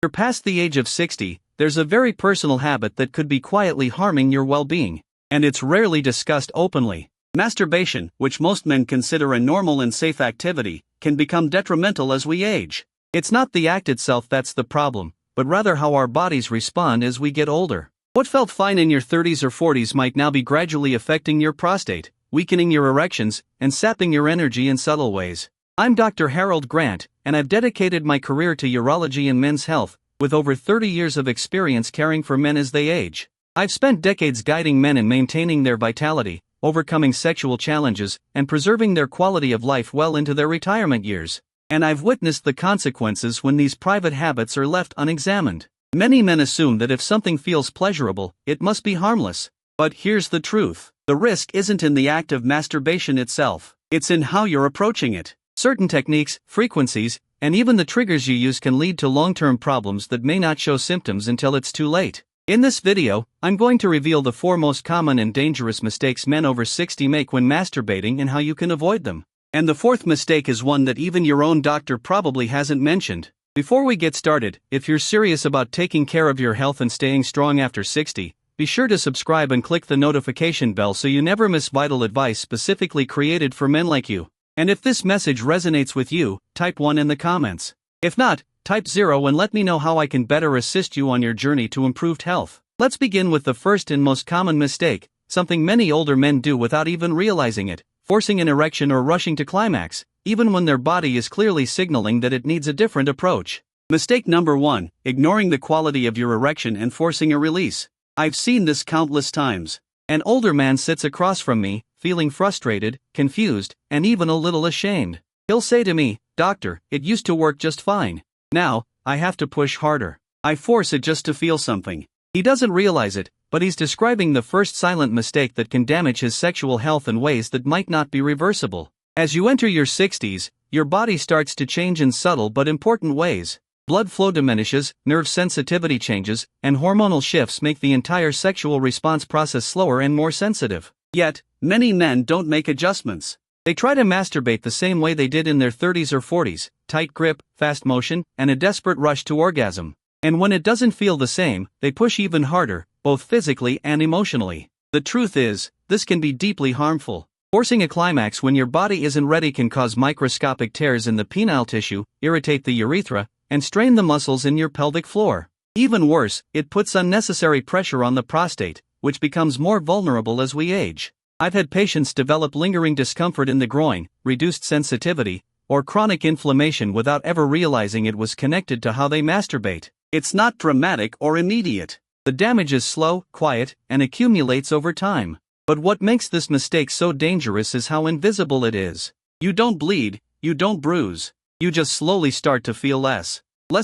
You're past the age of 60, there's a very personal habit that could be quietly harming your well-being, and it's rarely discussed openly. Masturbation, which most men consider a normal and safe activity, can become detrimental as we age. It's not the act itself that's the problem, but rather how our bodies respond as we get older. What felt fine in your 30s or 40s might now be gradually affecting your prostate, weakening your erections, and sapping your energy in subtle ways. I'm Dr. Harold Grant, and I've dedicated my career to urology and men's health, with over 30 years of experience caring for men as they age. I've spent decades guiding men in maintaining their vitality, overcoming sexual challenges, and preserving their quality of life well into their retirement years. And I've witnessed the consequences when these private habits are left unexamined. Many men assume that if something feels pleasurable, it must be harmless. But here's the truth. The risk isn't in the act of masturbation itself. It's in how you're approaching it. Certain techniques, frequencies, and even the triggers you use can lead to long-term problems that may not show symptoms until it's too late. In this video, I'm going to reveal the 4 most common and dangerous mistakes men over 60 make when masturbating and how you can avoid them. And the 4th mistake is one that even your own doctor probably hasn't mentioned. Before we get started, if you're serious about taking care of your health and staying strong after 60, be sure to subscribe and click the notification bell so you never miss vital advice specifically created for men like you. And if this message resonates with you, type 1 in the comments. If not, type 0 and let me know how I can better assist you on your journey to improved health. Let's begin with the first and most common mistake, something many older men do without even realizing it: forcing an erection or rushing to climax, even when their body is clearly signaling that it needs a different approach. Mistake number 1, ignoring the quality of your erection and forcing a release. I've seen this countless times. An older man sits across from me, feeling frustrated, confused, and even a little ashamed. He'll say to me, "Doctor, it used to work just fine. Now, I have to push harder. I force it just to feel something." He doesn't realize it, but he's describing the first silent mistake that can damage his sexual health in ways that might not be reversible. As you enter your 60s, your body starts to change in subtle but important ways. Blood flow diminishes, nerve sensitivity changes, and hormonal shifts make the entire sexual response process slower and more sensitive. Yet, many men don't make adjustments. They try to masturbate the same way they did in their 30s or 40s, tight grip, fast motion, and a desperate rush to orgasm. And when it doesn't feel the same, they push even harder, both physically and emotionally. The truth is, this can be deeply harmful. Forcing a climax when your body isn't ready can cause microscopic tears in the penile tissue, irritate the urethra, and strain the muscles in your pelvic floor. Even worse, it puts unnecessary pressure on the prostate, which becomes more vulnerable as we age. I've had patients develop lingering discomfort in the groin, reduced sensitivity, or chronic inflammation without ever realizing it was connected to how they masturbate. It's not dramatic or immediate. The damage is slow, quiet, and accumulates over time. But what makes this mistake so dangerous is how invisible it is. You don't bleed, you don't bruise. You just slowly start to feel less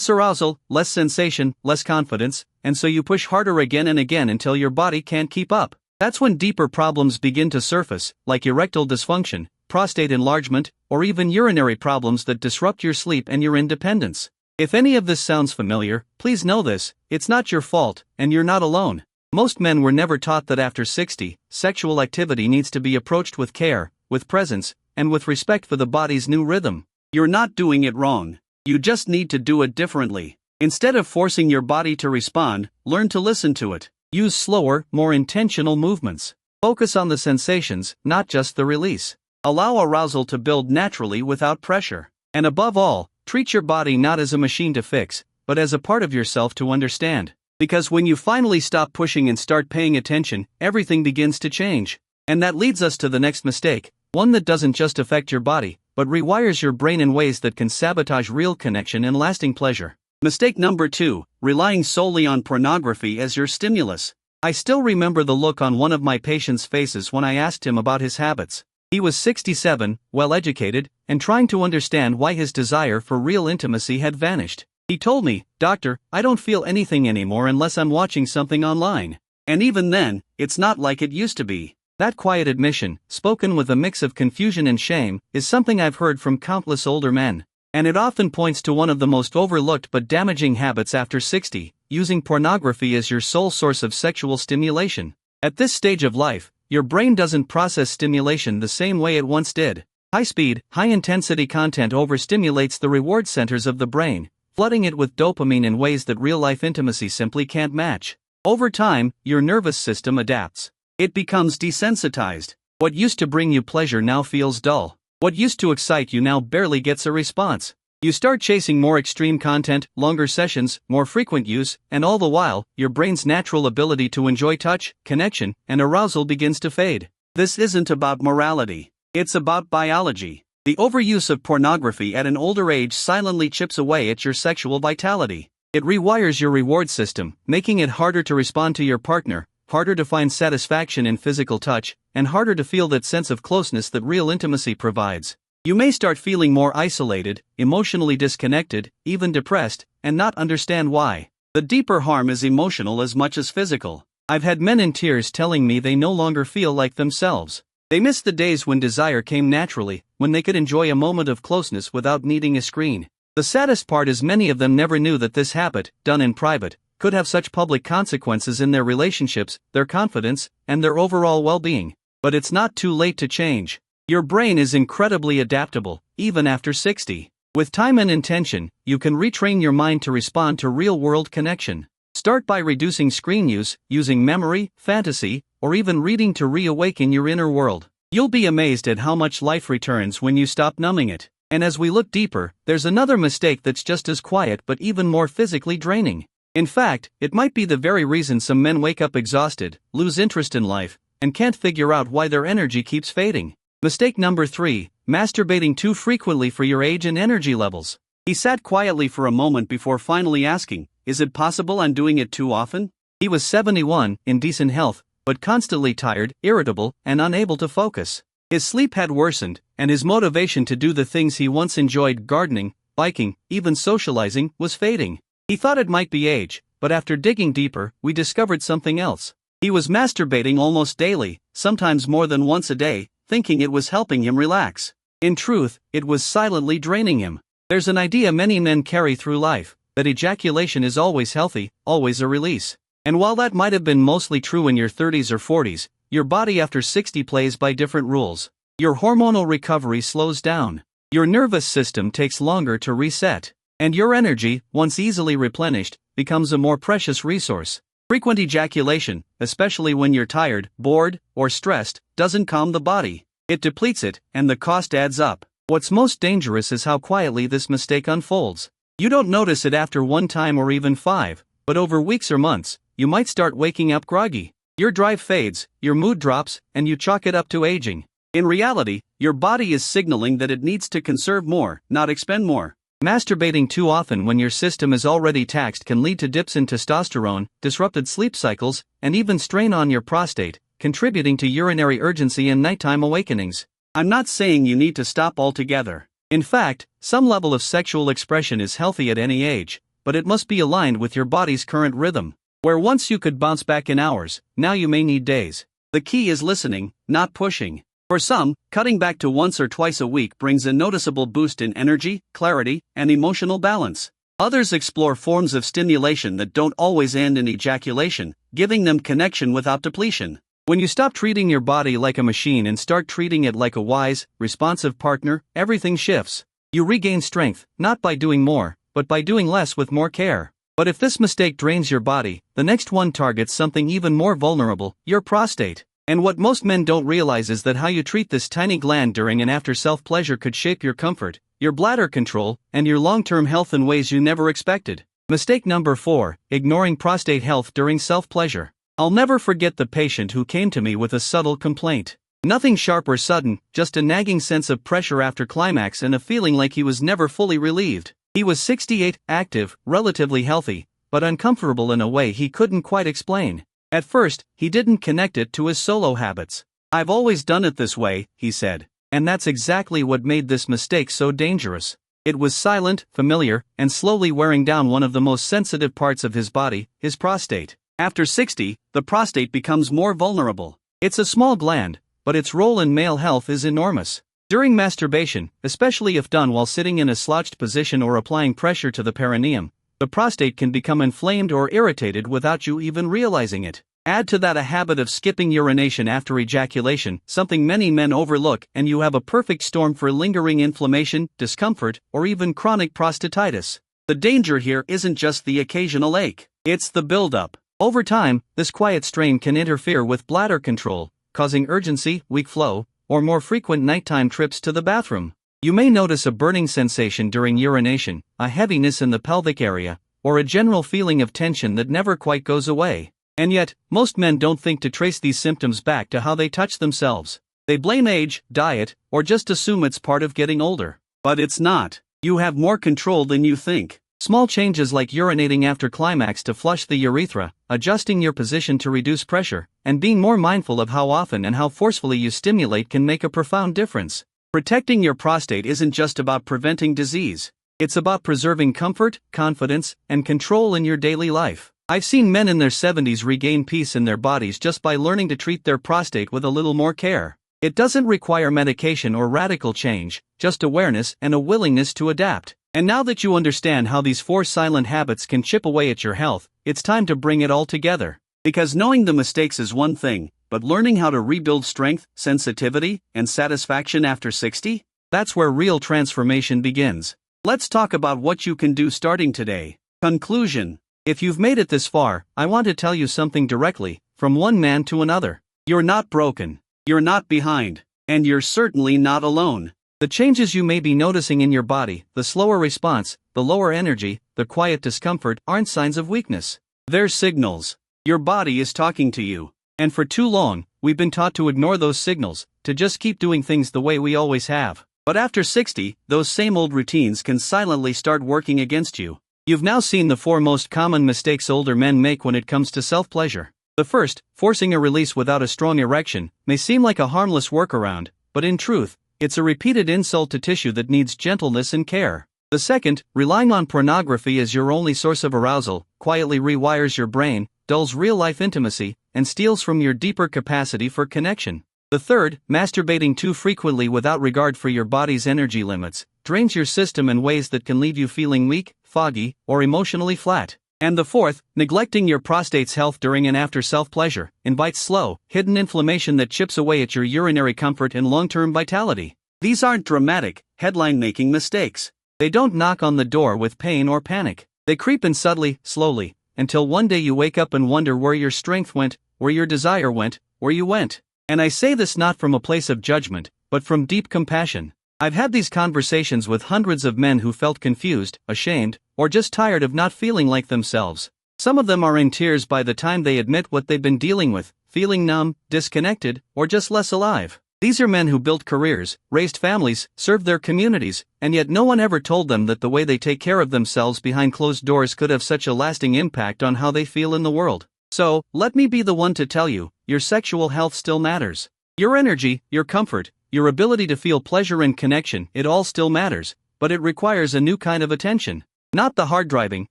arousal, less sensation, less confidence, and so you push harder again and again until your body can't keep up. That's when deeper problems begin to surface, like erectile dysfunction, prostate enlargement, or even urinary problems that disrupt your sleep and your independence. If any of this sounds familiar, please know this: it's not your fault, and you're not alone. Most men were never taught that after 60, sexual activity needs to be approached with care, with presence, and with respect for the body's new rhythm. You're not doing it wrong. You just need to do it differently. Instead of forcing your body to respond, learn to listen to it. Use slower, more intentional movements. Focus on the sensations, not just the release. Allow arousal to build naturally without pressure. And above all, treat your body not as a machine to fix, but as a part of yourself to understand. Because when you finally stop pushing and start paying attention, everything begins to change. And that leads us to the next mistake, one that doesn't just affect your body, but rewires your brain in ways that can sabotage real connection and lasting pleasure. Mistake number 2, relying solely on pornography as your stimulus. I still remember the look on one of my patients' faces when I asked him about his habits. He was 67, well-educated, and trying to understand why his desire for real intimacy had vanished. He told me, "Doctor, I don't feel anything anymore unless I'm watching something online. And even then, it's not like it used to be." That quiet admission, spoken with a mix of confusion and shame, is something I've heard from countless older men. And it often points to one of the most overlooked but damaging habits after 60, using pornography as your sole source of sexual stimulation. At this stage of life, your brain doesn't process stimulation the same way it once did. High-speed, high-intensity content overstimulates the reward centers of the brain, flooding it with dopamine in ways that real-life intimacy simply can't match. Over time, your nervous system adapts. It becomes desensitized. What used to bring you pleasure now feels dull. What used to excite you now barely gets a response. You start chasing more extreme content, longer sessions, more frequent use, and all the while, your brain's natural ability to enjoy touch, connection, and arousal begins to fade. This isn't about morality. It's about biology. The overuse of pornography at an older age silently chips away at your sexual vitality. It rewires your reward system, making it harder to respond to your partner, harder to find satisfaction in physical touch, and harder to feel that sense of closeness that real intimacy provides. You may start feeling more isolated, emotionally disconnected, even depressed, and not understand why. The deeper harm is emotional as much as physical. I've had men in tears telling me they no longer feel like themselves. They miss the days when desire came naturally, when they could enjoy a moment of closeness without needing a screen. The saddest part is many of them never knew that this habit, done in private, could have such public consequences in their relationships, their confidence, and their overall well-being. But it's not too late to change. Your brain is incredibly adaptable, even after 60. With time and intention, you can retrain your mind to respond to real-world connection. Start by reducing screen use, using memory, fantasy, or even reading to reawaken your inner world. You'll be amazed at how much life returns when you stop numbing it. And as we look deeper, there's another mistake that's just as quiet but even more physically draining. In fact, it might be the very reason some men wake up exhausted, lose interest in life, and can't figure out why their energy keeps fading. Mistake number 3, masturbating too frequently for your age and energy levels. He sat quietly for a moment before finally asking, "Is it possible I'm doing it too often?" He was 71, in decent health, but constantly tired, irritable, and unable to focus. His sleep had worsened, and his motivation to do the things he once enjoyed, gardening, biking, even socializing, was fading. He thought it might be age, but after digging deeper, we discovered something else. He was masturbating almost daily, sometimes more than once a day, thinking it was helping him relax. In truth, it was silently draining him. There's an idea many men carry through life, that ejaculation is always healthy, always a release. And while that might have been mostly true in your 30s or 40s, your body after 60 plays by different rules. Your hormonal recovery slows down. Your nervous system takes longer to reset. And your energy, once easily replenished, becomes a more precious resource. Frequent ejaculation, especially when you're tired, bored, or stressed, doesn't calm the body. It depletes it, and the cost adds up. What's most dangerous is how quietly this mistake unfolds. You don't notice it after one time or even 5, but over weeks or months, you might start waking up groggy. Your drive fades, your mood drops, and you chalk it up to aging. In reality, your body is signaling that it needs to conserve more, not expend more. Masturbating too often when your system is already taxed can lead to dips in testosterone, disrupted sleep cycles, and even strain on your prostate, contributing to urinary urgency and nighttime awakenings. I'm not saying you need to stop altogether. In fact, some level of sexual expression is healthy at any age, but it must be aligned with your body's current rhythm. Where once you could bounce back in hours, now you may need days. The key is listening, not pushing. For some, cutting back to once or twice a week brings a noticeable boost in energy, clarity, and emotional balance. Others explore forms of stimulation that don't always end in ejaculation, giving them connection without depletion. When you stop treating your body like a machine and start treating it like a wise, responsive partner, everything shifts. You regain strength, not by doing more, but by doing less with more care. But if this mistake drains your body, the next one targets something even more vulnerable, your prostate. And what most men don't realize is that how you treat this tiny gland during and after self-pleasure could shape your comfort, your bladder control, and your long-term health in ways you never expected. Mistake number 4, ignoring prostate health during self-pleasure. I'll never forget the patient who came to me with a subtle complaint. Nothing sharp or sudden, just a nagging sense of pressure after climax and a feeling like he was never fully relieved. He was 68, active, relatively healthy, but uncomfortable in a way he couldn't quite explain. At first, he didn't connect it to his solo habits. "I've always done it this way," he said. And that's exactly what made this mistake so dangerous. It was silent, familiar, and slowly wearing down one of the most sensitive parts of his body, his prostate. After 60, the prostate becomes more vulnerable. It's a small gland, but its role in male health is enormous. During masturbation, especially if done while sitting in a slouched position or applying pressure to the perineum, the prostate can become inflamed or irritated without you even realizing it. Add to that a habit of skipping urination after ejaculation, something many men overlook, and you have a perfect storm for lingering inflammation, discomfort, or even chronic prostatitis. The danger here isn't just the occasional ache, it's the buildup. Over time, this quiet strain can interfere with bladder control, causing urgency, weak flow, or more frequent nighttime trips to the bathroom. You may notice a burning sensation during urination, a heaviness in the pelvic area, or a general feeling of tension that never quite goes away. And yet, most men don't think to trace these symptoms back to how they touch themselves. They blame age, diet, or just assume it's part of getting older. But it's not. You have more control than you think. Small changes like urinating after climax to flush the urethra, adjusting your position to reduce pressure, and being more mindful of how often and how forcefully you stimulate can make a profound difference. Protecting your prostate isn't just about preventing disease. It's about preserving comfort, confidence, and control in your daily life. I've seen men in their 70s regain peace in their bodies just by learning to treat their prostate with a little more care. It doesn't require medication or radical change, just awareness and a willingness to adapt. And now that you understand how these 4 silent habits can chip away at your health, it's time to bring it all together. Because knowing the mistakes is one thing, but learning how to rebuild strength, sensitivity, and satisfaction after 60? That's where real transformation begins. Let's talk about what you can do starting today. Conclusion. If you've made it this far, I want to tell you something directly, from one man to another. You're not broken. You're not behind. And you're certainly not alone. The changes you may be noticing in your body, the slower response, the lower energy, the quiet discomfort, aren't signs of weakness. They're signals. Your body is talking to you. And for too long, we've been taught to ignore those signals, to just keep doing things the way we always have. But after 60, those same old routines can silently start working against you. You've now seen the 4 most common mistakes older men make when it comes to self-pleasure. The first, forcing a release without a strong erection, may seem like a harmless workaround, but in truth, it's a repeated insult to tissue that needs gentleness and care. The second, relying on pornography as your only source of arousal, quietly rewires your brain, dulls real-life intimacy, and steals from your deeper capacity for connection. The third, masturbating too frequently without regard for your body's energy limits, drains your system in ways that can leave you feeling weak, foggy, or emotionally flat. And the fourth, neglecting your prostate's health during and after self-pleasure, invites slow, hidden inflammation that chips away at your urinary comfort and long-term vitality. These aren't dramatic, headline-making mistakes. They don't knock on the door with pain or panic. They creep in subtly, slowly, until one day you wake up and wonder where your strength went, where your desire went, where you went. And I say this not from a place of judgment, but from deep compassion. I've had these conversations with hundreds of men who felt confused, ashamed, or just tired of not feeling like themselves. Some of them are in tears by the time they admit what they've been dealing with, feeling numb, disconnected, or just less alive. These are men who built careers, raised families, served their communities, and yet no one ever told them that the way they take care of themselves behind closed doors could have such a lasting impact on how they feel in the world. So, let me be the one to tell you, your sexual health still matters. Your energy, your comfort, your ability to feel pleasure and connection, it all still matters, but it requires a new kind of attention. Not the hard-driving,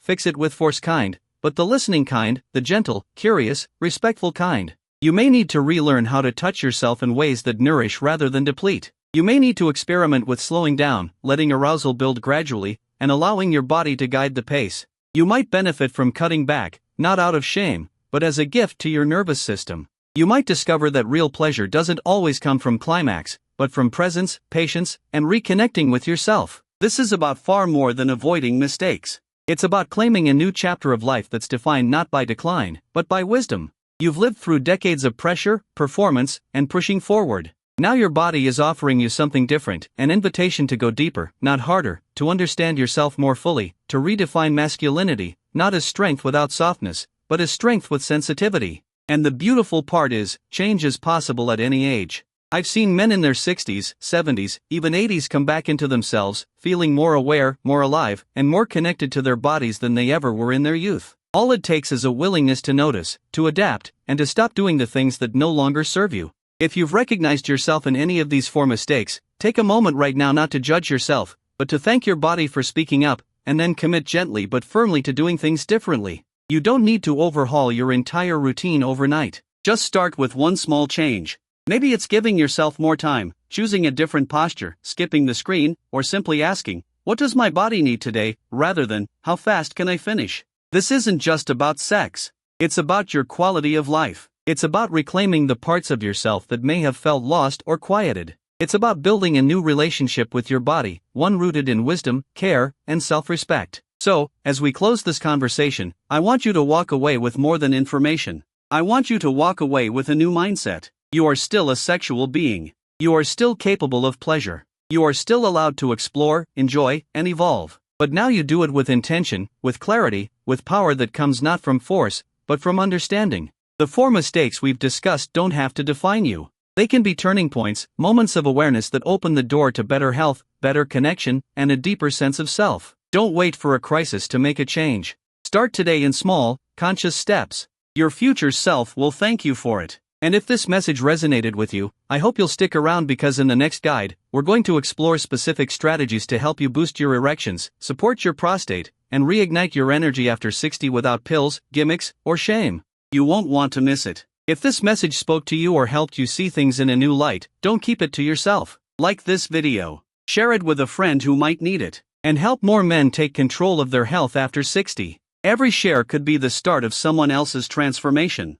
fix-it-with-force kind, but the listening kind, the gentle, curious, respectful kind. You may need to relearn how to touch yourself in ways that nourish rather than deplete. You may need to experiment with slowing down, letting arousal build gradually, and allowing your body to guide the pace. You might benefit from cutting back, not out of shame, but as a gift to your nervous system. You might discover that real pleasure doesn't always come from climax, but from presence, patience, and reconnecting with yourself. This is about far more than avoiding mistakes. It's about claiming a new chapter of life that's defined not by decline, but by wisdom. You've lived through decades of pressure, performance, and pushing forward. Now your body is offering you something different, an invitation to go deeper, not harder, to understand yourself more fully, to redefine masculinity, not as strength without softness, but as strength with sensitivity. And the beautiful part is, change is possible at any age. I've seen men in their 60s, 70s, even 80s come back into themselves, feeling more aware, more alive, and more connected to their bodies than they ever were in their youth. All it takes is a willingness to notice, to adapt, and to stop doing the things that no longer serve you. If you've recognized yourself in any of these 4 mistakes, take a moment right now not to judge yourself, but to thank your body for speaking up, and then commit gently but firmly to doing things differently. You don't need to overhaul your entire routine overnight. Just start with one small change. Maybe it's giving yourself more time, choosing a different posture, skipping the screen, or simply asking, what does my body need today, rather than, how fast can I finish? This isn't just about sex. It's about your quality of life. It's about reclaiming the parts of yourself that may have felt lost or quieted. It's about building a new relationship with your body, one rooted in wisdom, care, and self-respect. So, as we close this conversation, I want you to walk away with more than information. I want you to walk away with a new mindset. You are still a sexual being. You are still capable of pleasure. You are still allowed to explore, enjoy, and evolve. But now you do it with intention, with clarity, with power that comes not from force, but from understanding. The 4 mistakes we've discussed don't have to define you. They can be turning points, moments of awareness that open the door to better health, better connection, and a deeper sense of self. Don't wait for a crisis to make a change. Start today in small, conscious steps. Your future self will thank you for it. And if this message resonated with you, I hope you'll stick around, because in the next guide, we're going to explore specific strategies to help you boost your erections, support your prostate, and reignite your energy after 60 without pills, gimmicks, or shame. You won't want to miss it. If this message spoke to you or helped you see things in a new light, don't keep it to yourself. Like this video, share it with a friend who might need it, and help more men take control of their health after 60. Every share could be the start of someone else's transformation.